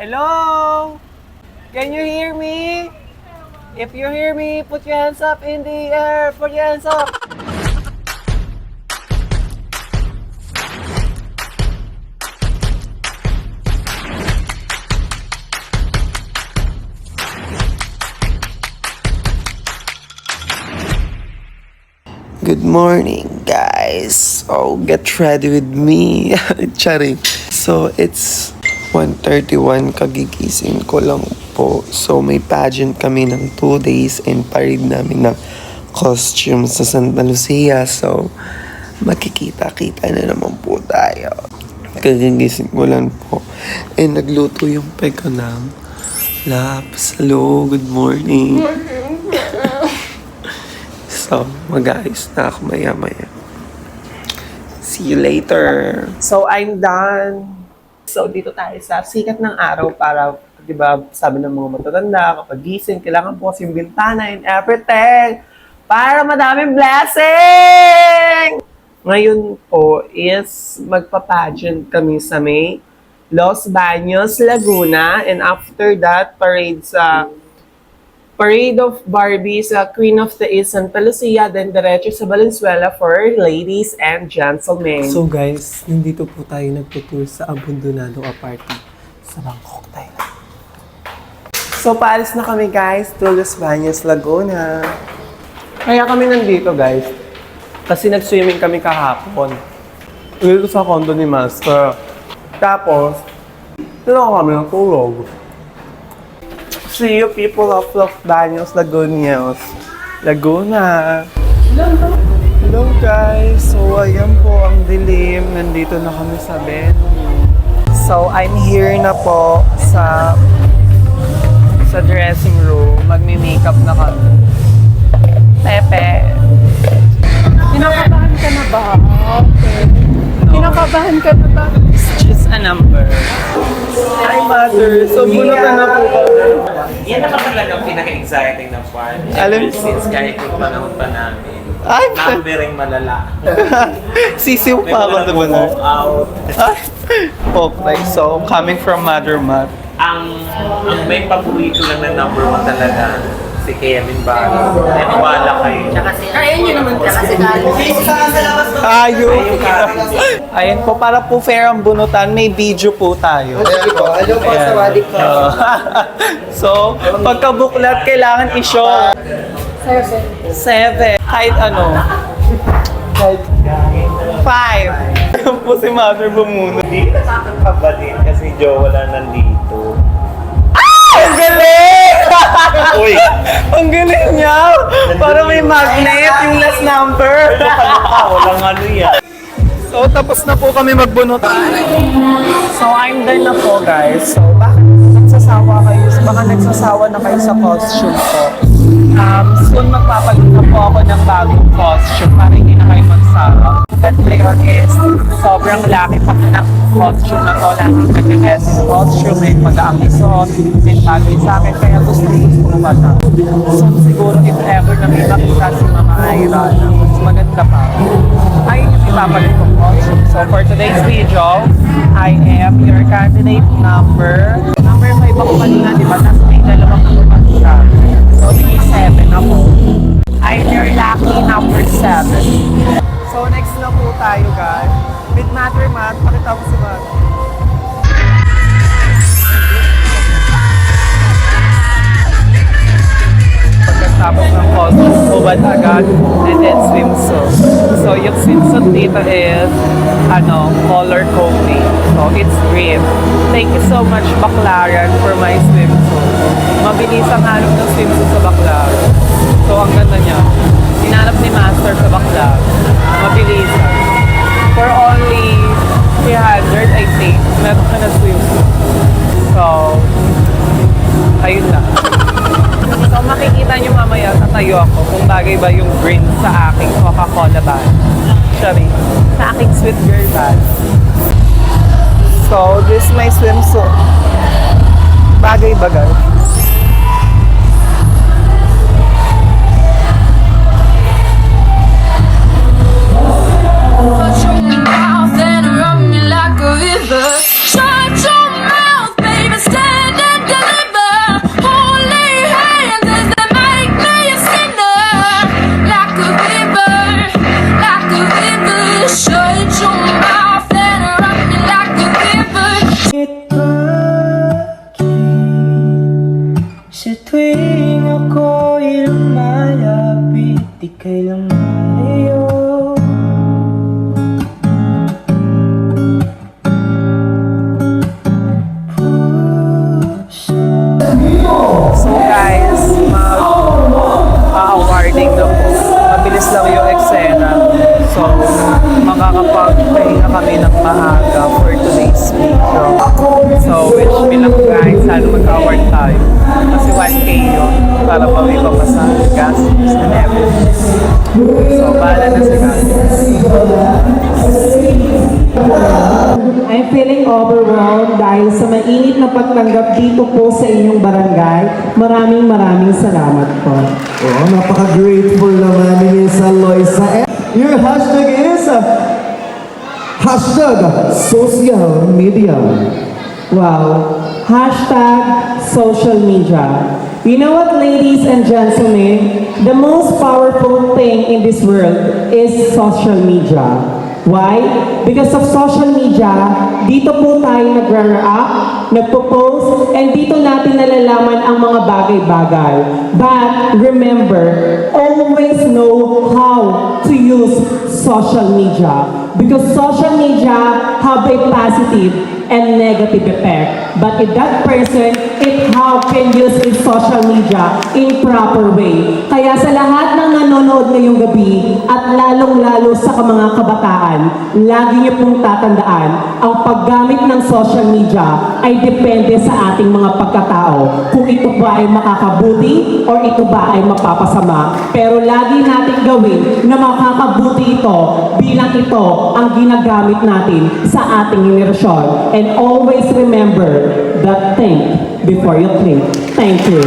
Hello? Can you hear me? If you hear me, put your hands up in the air. Put your hands up. Good morning, guys. Oh, get ready with me. Charing. So, it's 1:31, kagigising ko lang po. So, may pageant kami ng 2 days and parade namin ng costumes sa Santa Lucia. So, makikita-kita na naman po tayo. Kagigising ko lang po. And nagluto yung peka ng Laps. Hello, good morning. So, mag-aayos na ako maya-maya. See you later. So, I'm done. So, dito tayo sa sikat ng araw para, di ba, sabi ng mga matatanda, kapag gising, kailangan po yung bintana and everything para madaming blessing! Ngayon po is magpa-pageant kami sa may Los Baños, Laguna. And after that, Parade of Barbie sa Queen of the East, Santa Lucia, then diretso sa Valenzuela for ladies and gentlemen. So guys, nandito po tayo nagtutour sa Abandonado Apartment sa Bangkok, Thailand. So paalis na kami guys to Los Baños, Laguna. Kaya kami nandito guys, kasi nag-swimming kami kahapon. Dito sa condo ni Master. Tapos, dito kami natulog. See you people of Los Baños, Laguna. Hello guys! So ayan po ang dilim. Nandito na kami sa venue. So I'm here na po sa dressing room. Magmi-makeup na kami. Pepe. Kinakabahan ka na ba? Okay. No. Kinakabahan ka na ba? It's just a number. Hi, mother. So, bunutan na po ba? Yan naman talaga ang pinaka-exciting na part. Alam Ever since kahit yung panahon pa namin. Ay! Numbering malala. Sisiw pa ako na ba na? Walk out. Okay, so coming from Mother Mat. Ang may paborito lang na number 1 talaga, si Kevin Barrow. Naniwala kayo. Kaya nyo naman kasi Ayun. Ayun po, para po fair ang bunutan, may video po tayo. Sige po, ano po sa wadi po? So, pagkabuklat, kailangan i-show. 7. Kahit ano. Kahit 5. Ayun po si Mother bumunot. Hindi nakakakaba ba din kasi Joe wala nandito. Ang galing! Uy! Ang galing niya! Para may magnet yung last number. Walang ano yan. So, tapos na po kami magbunutan. So, I'm done na po, guys. So, bakit nagsasawa kayo? Baka nagsasawa na kayo sa costume ko. Soon magpapalit na po ako ng bagong costume para hindi na kayo magsawa. At ngayon is, sobrang laki pa ng costume na to. Laki nag-guess yung costume, may magaang isuot, may bagay sa akin. Kaya gusto ko pa siya. So, siguro if ever na may makita si Mama Ira, mas maganda pa. Ayun yung ipapalit kong costume. So, for today's video, I am your candidate number 5 ako kanina, di ba? Tapos may dalawang number siya. So, di 7 ako. I'm your lucky number 7. So, next na po tayo, guys. With Mother Mat, pakita ko si Mat. Pagkatapos ng costume, hubad agad, and then swimsuit. So, yung swimsuit dito is, color coding. So, it's green. Thank you so much, Baclaran, for my swimsuit. Mabilis ang hanap ng swimsuit sa Baclaran. So, ang ganda niya. Hinanap ni Master sa Baclaran. Mabilis. For only 300, I think, meron ka na swimsuit. So, ayun na. So, makikita nyo mamaya, tatayo ako kung bagay ba yung green sa aking Coca-Cola bag. Sorry, sa aking sweet girl bag. So, this is my swimsuit. Bagay ba, guys? Shut your mouth and run me like a river. Shut your mouth, baby, stay. Tuwing ako'y lumalapit, di kailang malayo. So guys, mag-awarding na po. Mabilis lang yung eksena. So, makakapagpahinga kami ng maaga for today's video. So, wish me luck guys. Sana mag-award tayo. Kasi 1K yun. Para pa may papasahan, gastos and everything. So, bahala na sa gastos. I'm feeling overwhelmed dahil sa mainit na pagtanggap dito po sa inyong barangay. Maraming salamat po. Oh, napaka-grateful naman ni Miss Aloysa. Your hashtag is hashtag social media. Wow. Hashtag social media. You know what, ladies and gentlemen? The most powerful thing in this world is social media. Why? Because of social media, dito po tayo nag-react, nagpo-post, and dito natin nalalaman ang mga bagay-bagay. But remember, always know how to use social media. Because social media have a positive and negative effect. But if that person, how can use his social media in proper way. Kaya sa lahat ng nanonood ngayong gabi, at lalong-lalo sa mga kabataan, lagi niyo pong tatandaan, ang paggamit ng social media ay depende sa ating mga pagkatao. Kung ito ba ay makakabuti or ito ba ay mapapasama. Pero lagi natin gawin na makakabuti ito bilang ito ang ginagamit natin sa ating henerasyon. And always remember that think before you think. Thank you.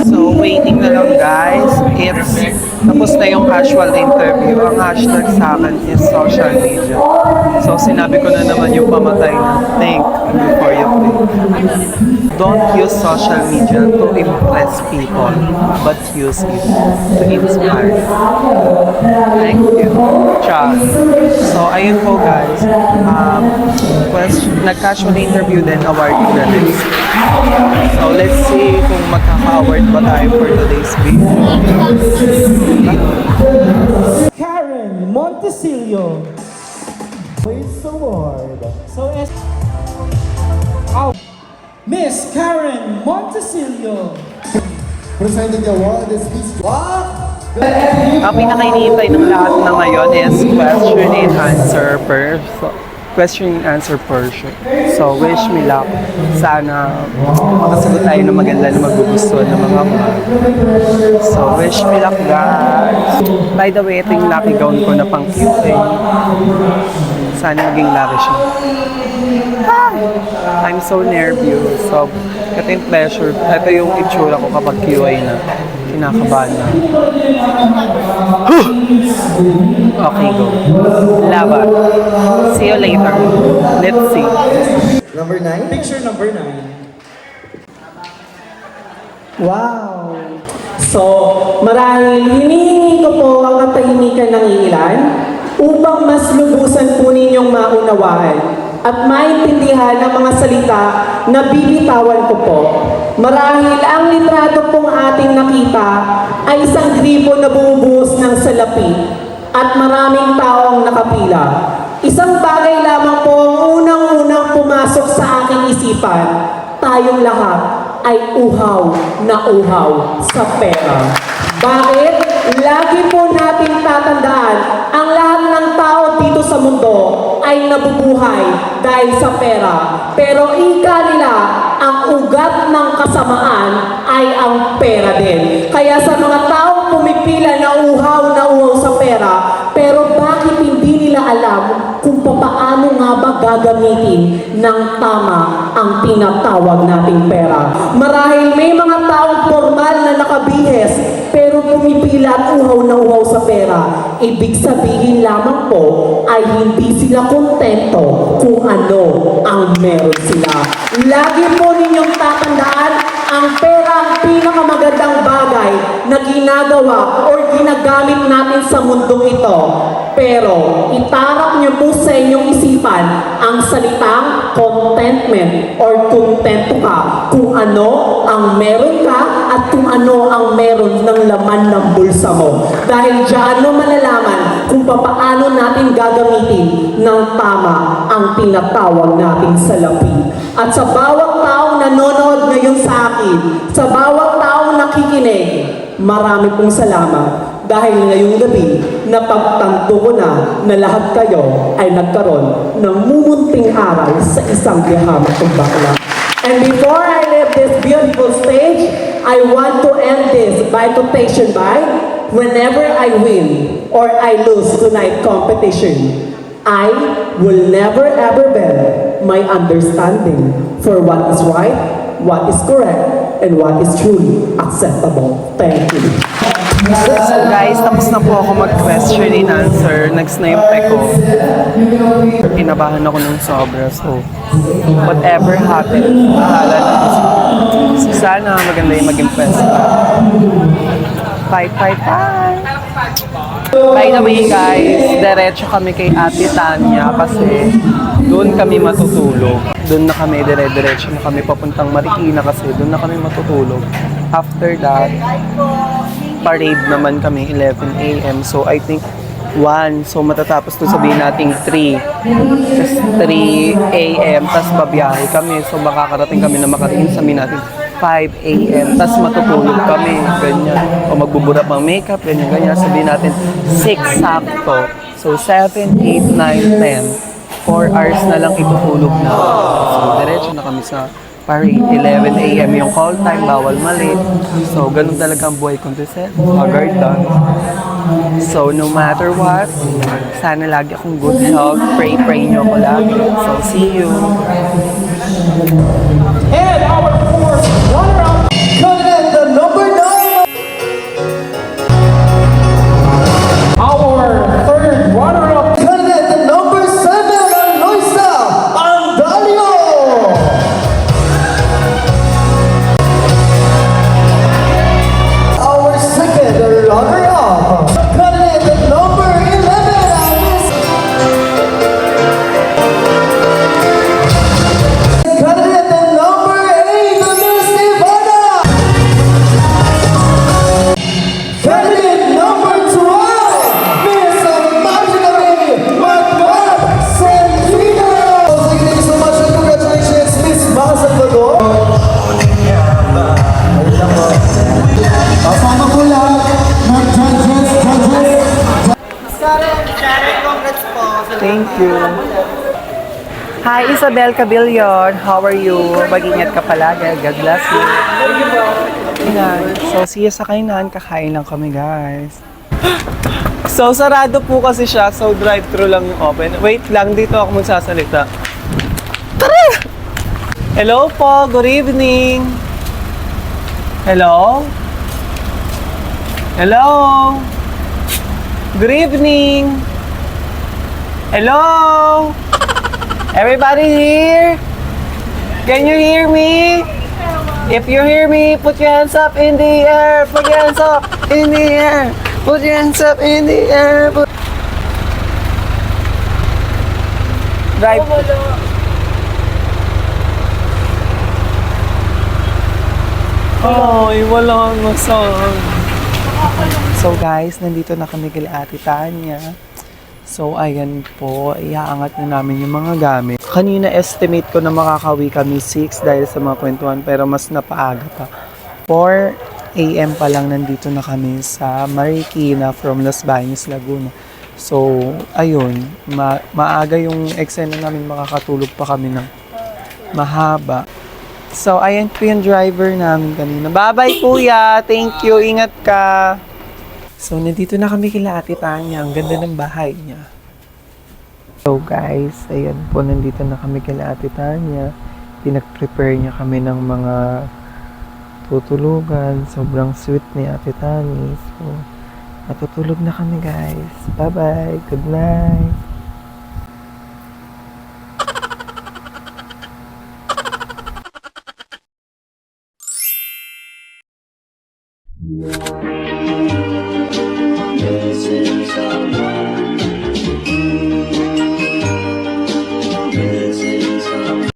So, waiting na lang guys. It's tapos na yung casual interview. Ang hashtag sa akin is social media. So, sinabi ko na naman yung pamatay na think before you think. Don't use social media to impress people, but use it to inspire. Thank you. Ciao. So, ayun po guys. Nag-casual interview din, awarding na next. So, let's see kung magkaka-award ba tayo for today's video. Karen Montesilio. Praise the Lord. So, Miss Karen Montesilio. Presenting the award is Miss Wow! Ang pinakainihintay ng lahat na ngayon is question and answer portion. So, wish me luck. Sana makasagot tayo ng maganda na magugustuhan ng mga mga. So, wish me luck guys. By the way, ito yung lucky gown ko na pang QA. Sana maging lucky siya. I'm so nervous. So, ito yung pleasure. Ito yung itsura ko kapag QA na. Kinakabahan na. Okay, go. Laban. See you later. Let's see. Number 9. Picture number 9. Wow! So, marahil hinihingi ko po ang katahimikan ng ilan upang mas lubusan po ninyong maunawaan at maintindihan ang mga salita na bibitawan ko po. Marahil ang litrato pong ating nakita ay isang gripo na bumubuhos ng salapi at maraming taong nakapila. Isang bagay lamang po ang unang-unang pumasok sa aking isipan. Tayong lahat ay uhaw na uhaw sa pera. Bakit? Lagi po natin tatandaan, ang lahat ng tao dito sa mundo ay nabubuhay dahil sa pera. Pero ika nila, ang ugat ng kasamaan ay ang pera din. Kaya sa mga taong pumipila na uhaw sa pera, pero bakit hindi nila alam kung paano nga ba gagamitin ng tama ang tinatawag nating pera. Marahil may mga taong formal na nakabihes, pero pumipila at uhaw sa pera. Ibig sabihin lamang po ay hindi sila kontento kung ano ang meron sila. Lagi po ninyong tatandaan, ang pera ang pinakamagandang bagay na na ginagawa or ginagamit natin sa mundong ito. Pero itarap niyo po sa inyong isipan ang salitang contentment or kontento ka kung ano ang meron ka at kung ano ang meron ng laman ng bulsa mo. Dahil diyan mo malalaman kung paano natin gagamitin ng tama ang tinatawag nating salapi. At sa bawat taong nanonood ngayon sa akin, sa bawat taong nakikinig, marami pong salamat. Dahil ngayong gabi, napagtanto ko na lahat kayo ay nagkaroon ng mumunting aral sa isang bihamatong bakla. And before I leave this beautiful stage, I want to end this by quotation by, whenever I win or I lose tonight competition, I will never ever bend my understanding for what is right, what is correct, and what is truly acceptable. Thank you. So guys, tapos na po ako mag-question and answer. Next na yung peko. Kinabahan ako ng sobra. So, whatever happens, bahala na. So, sana maganda yung maging pwesto. Fight, fight, fight! By the way guys, diretso kami kay Ate Tanya kasi doon kami matutulog. Doon na kami, diretso na kami papuntang Marikina kasi doon na kami matutulog. After that, parade naman kami 11 a.m. So I think 1. So matatapos to sabihin natin 3. Tapos 3 a.m. Tapos babiyahe kami. So makakarating kami na makarating sabihin natin 5 a.m. Tapos matutulog kami. Ganyan. O magbubura pang makeup. Ganyan. Sabihin natin 6 sakto. So 7, 8, 9, 10. 4 hours na lang itutulog na. So diretso na kami sa parade. 11 a.m. yung call time, bawal mali. So, ganun talaga ang buhay contestant. Agad done. So, no matter what, sana lagi akong good health. Pray nyo ako lagi. So, see you. And our fourth runner-up, coming in the number 9. Our third runner-up, coming in the number 7, Aloysa Andalio. Our second runner-up, coming in the number 11, coming in the number 8, Miss Ivana. Coming in number 12, Miss Imaginary Magwab Sandrina. Thank you so much and congratulations, Miss Maha Salvador. Kasama ko lahat ng judges. Thank you. Hi, Isabel Cabillon. How are you? Mag-ingat ka palagi. God bless you. Ayan. So, siya sa kainan. Kakain lang kami, guys. So, sarado po kasi siya. So, drive-thru lang yung open. Wait lang. Dito ako magsasalita. Tara! Hello po. Good evening. Hello? Hello? Good evening. Hello? Everybody here? Can you hear me? If you hear me, put your hands up in the air. Put your hands up in the air. Put your hands up in the air. Drive. Ay, wala nga saan. So guys, nandito na kami kila Ate Tanya. So ayan po, iaangat na namin yung mga gamit. Kanina estimate ko na makakawi kami 6 dahil sa mga kwentuhan pero mas napaaga pa. 4 a.m. pa lang nandito na kami sa Marikina from Los Baños, Laguna. So ayun, maaga yung eksena namin, makakatulog pa kami ng mahaba. So ayan po yung driver namin kanina. Bye-bye kuya, thank you, ingat ka. So, nandito na kami kila Ate Tanya. Ang ganda ng bahay niya. So, guys, ayan po, nandito na kami kila Ate Tanya. Pinag-prepare niya kami ng mga tutulugan. Sobrang sweet ni Ate Tanya. So, matutulog na kami, guys. Bye-bye. Good night.